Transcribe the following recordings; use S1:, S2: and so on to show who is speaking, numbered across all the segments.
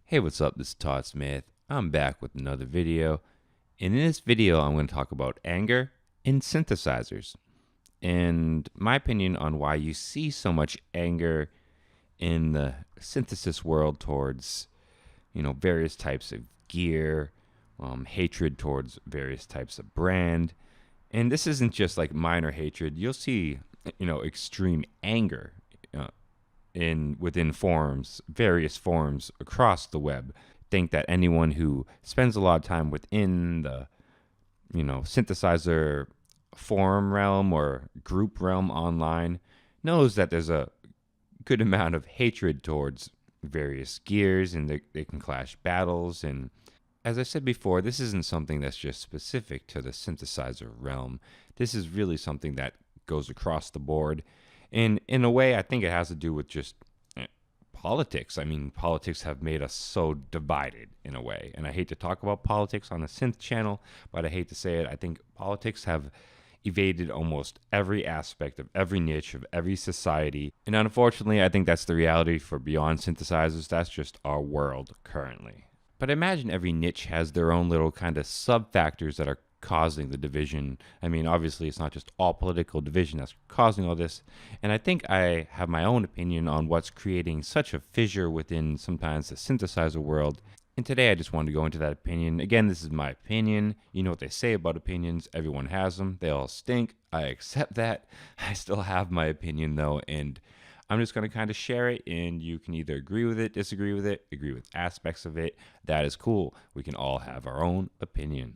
S1: Hey, what's up? This is Todd Smith. I'm back with another video. And in this video, I'm going to talk about anger in synthesizers and my opinion on why you see so much anger in the synthesis world towards, various types of gear, hatred towards various types of brand. And this isn't just like minor hatred. You'll see, extreme anger in within forums, various forums across the web. Think that anyone who spends a lot of time within the, synthesizer forum realm or group realm online knows that there's a good amount of hatred towards various gears and they can clash battles. And as I said before, this isn't something that's just specific to the synthesizer realm. This is really something that goes across the board. And in a way, I think it has to do with just politics. I mean, politics have made us so divided in a way. And I hate to talk about politics on the synth channel, but I hate to say it. I think politics have evaded almost every aspect of every niche of every society. And unfortunately, I think that's the reality for beyond synthesizers. That's just our world currently. But I imagine every niche has their own little kind of sub factors that are causing the division. I mean, obviously, it's not just all political division that's causing all this. And I think I have my own opinion on what's creating such a fissure within sometimes the synthesizer world. And today I just wanted to go into that opinion. Again, this is my opinion. You know what they say about opinions. Everyone has them. They all stink. I accept that. I still have my opinion though. And I'm just going to kind of share it, and you can either agree with it, disagree with it, agree with aspects of it. That is cool. We can all have our own opinion.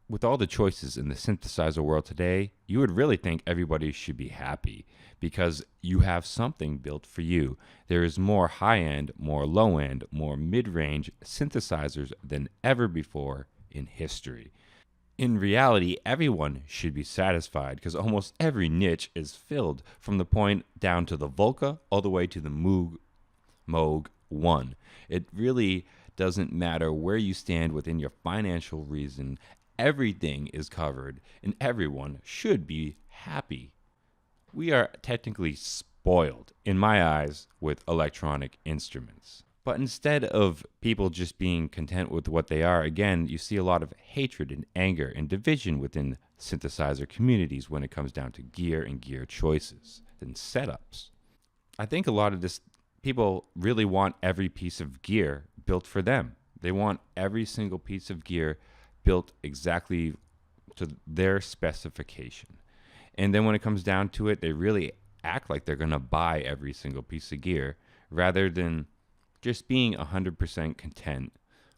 S1: With all the choices in the synthesizer world today, you would really think everybody should be happy because you have something built for you. There is more high-end, more low-end, more mid-range synthesizers than ever before in history. In reality, everyone should be satisfied because almost every niche is filled, from the point down to the Volca all the way to the Moog 1. It really doesn't matter where you stand within your financial reason. Everything is covered and everyone should be happy. We are technically spoiled, in my eyes, with electronic instruments. But instead of people just being content with what they are, again, you see a lot of hatred and anger and division within synthesizer communities when it comes down to gear and gear choices and setups. I think a lot of this, people really want every piece of gear built for them. They want every single piece of gear built exactly to their specification. And then when it comes down to it, they really act like they're going to buy every single piece of gear rather than just being 100% content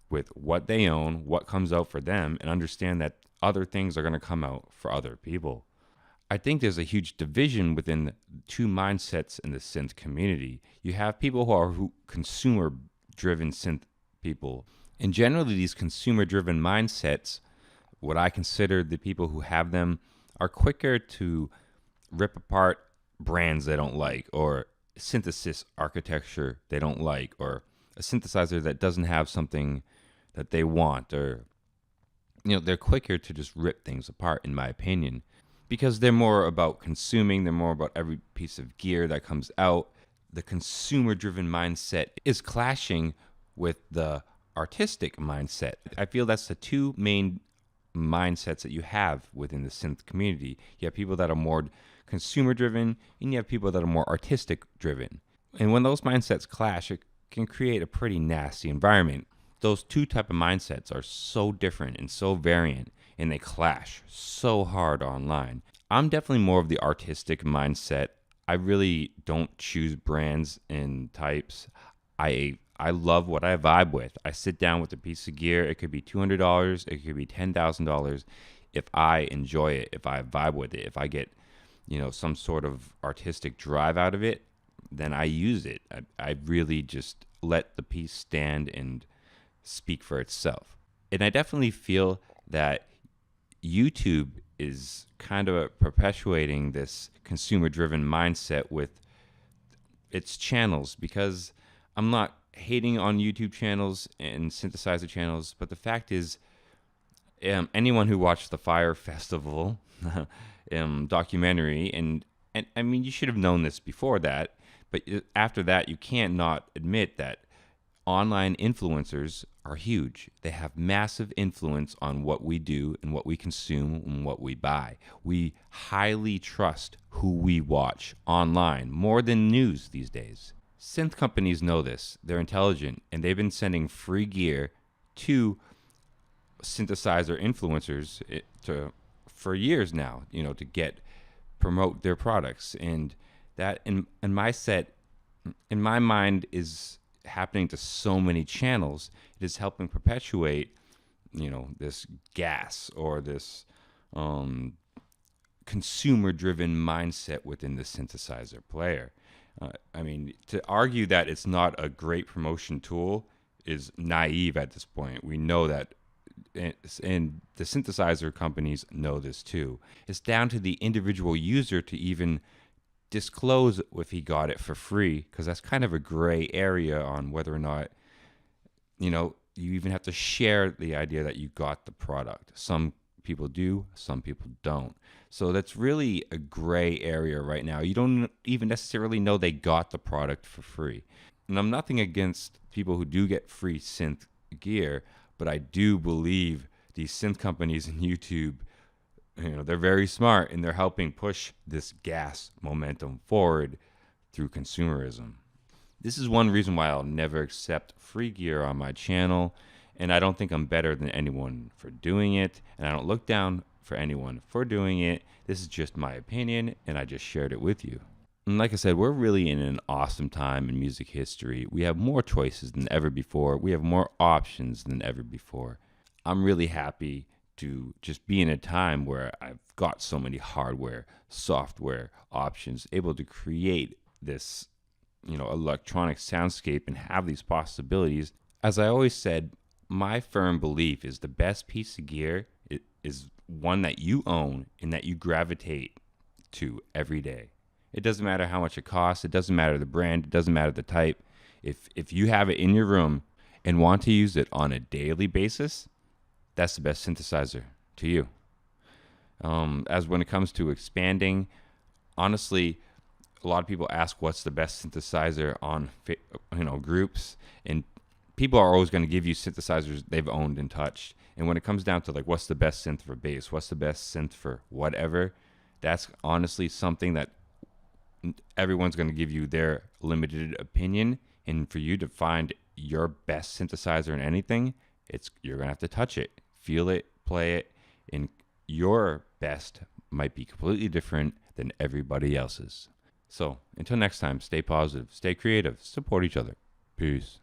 S1: with what they own, what comes out for them, and understand that other things are going to come out for other people. I think there's a huge division within two mindsets in the synth community. You have people who are consumer-driven synth people. And generally, these consumer-driven mindsets, what I consider the people who have them, are quicker to rip apart brands they don't like, or synthesis architecture they don't like, or a synthesizer that doesn't have something that they want, or they're quicker to just rip things apart, in my opinion, because they're more about consuming. They're more about every piece of gear that comes out. The consumer-driven mindset is clashing with the artistic mindset. I feel that's the two main mindsets that you have within the synth community. You have people that are more consumer driven and you have people that are more artistic driven. And when those mindsets clash, it can create a pretty nasty environment. Those two type of mindsets are so different and so variant, and they clash so hard online. I'm definitely more of the artistic mindset. I really don't choose brands and types. I love what I vibe with. I sit down with a piece of gear. It could be $200. It could be $10,000. If I enjoy it, if I vibe with it, if I get, some sort of artistic drive out of it, then I use it. I really just let the piece stand and speak for itself. And I definitely feel that YouTube is kind of perpetuating this consumer-driven mindset with its channels, because I'm not hating on YouTube channels and synthesizer channels, but the fact is, anyone who watched the Fire Festival documentary, and I mean, you should have known this before that, but after that, you can't not admit that online influencers are huge. They have massive influence on what we do and what we consume and what we buy. We highly trust who we watch online more than news these days. Synth companies know this. They're intelligent, and they've been sending free gear to synthesizer influencers for years now, to get promote their products. And that in my set, in my mind, is happening to so many channels. It is helping perpetuate, this gas or this consumer driven mindset within the synthesizer player. To argue that it's not a great promotion tool is naive at this point. We know that, and the synthesizer companies know this too. It's down to the individual user to even disclose if he got it for free, because that's kind of a gray area on whether or not, you even have to share the idea that you got the product. Some people do, some people don't. So that's really a gray area right now. You don't even necessarily know they got the product for free. And I'm nothing against people who do get free synth gear, but I do believe these synth companies and YouTube, they're very smart, and they're helping push this gas momentum forward through consumerism. This is one reason why I'll never accept free gear on my channel, and I don't think I'm better than anyone for doing it, and I don't look down for anyone for doing it. This is just my opinion, and I just shared it with you. And like I said, we're really in an awesome time in music history. We have more choices than ever before. We have more options than ever before. I'm really happy to just be in a time where I've got so many hardware, software options, able to create this, electronic soundscape and have these possibilities. As I always said, my firm belief is the best piece of gear is one that you own and that you gravitate to every day. It doesn't matter how much it costs. It doesn't matter the brand. It doesn't matter the type. If you have it in your room and want to use it on a daily basis, that's the best synthesizer to you. As when it comes to expanding, honestly, a lot of people ask what's the best synthesizer on groups, and people are always going to give you synthesizers they've owned and touched. And when it comes down to what's the best synth for bass, what's the best synth for whatever, that's honestly something that everyone's going to give you their limited opinion. And for you to find your best synthesizer in anything, you're going to have to touch it, feel it, play it, and your best might be completely different than everybody else's. So until next time, stay positive, stay creative, support each other. Peace.